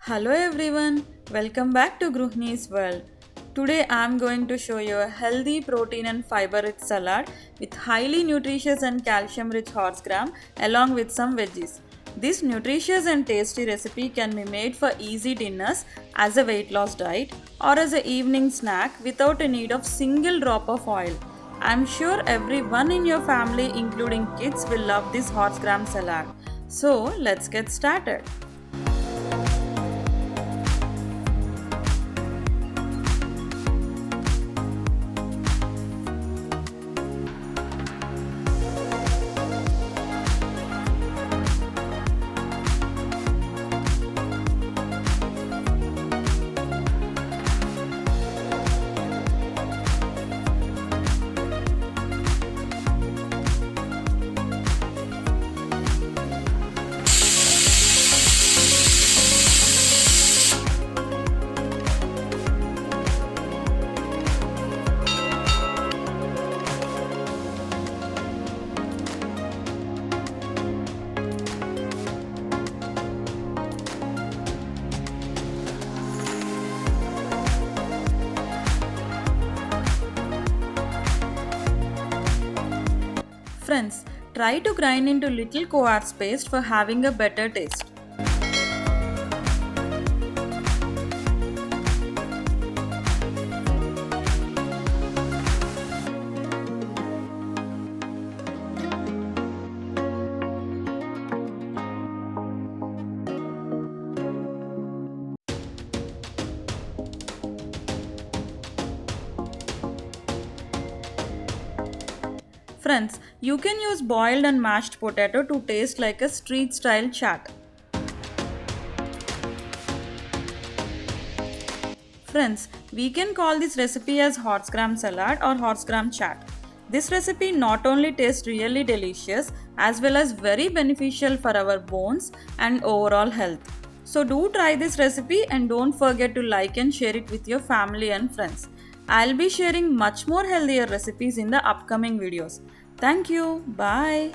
Hello everyone, welcome back to Gruhinis world. Today I am going to show you a healthy protein and fiber rich salad with highly nutritious and calcium rich horsegram along with some veggies. This nutritious and tasty recipe can be made for easy dinners as a weight loss diet or as an evening snack without a need of single drop of oil. I am sure everyone in your family including kids will love this horsegram salad. So let's get started. Friends, try to grind into little coarse paste for having a better taste. Friends, you can use boiled and mashed potato to taste like a street style chaat. Friends, we can call this recipe as horsegram salad or horsegram chaat. This recipe not only tastes really delicious as well as very beneficial for our bones and overall health. So do try this recipe and don't forget to like and share it with your family and friends. I'll be sharing much more healthier recipes in the upcoming videos. Thank you. Bye.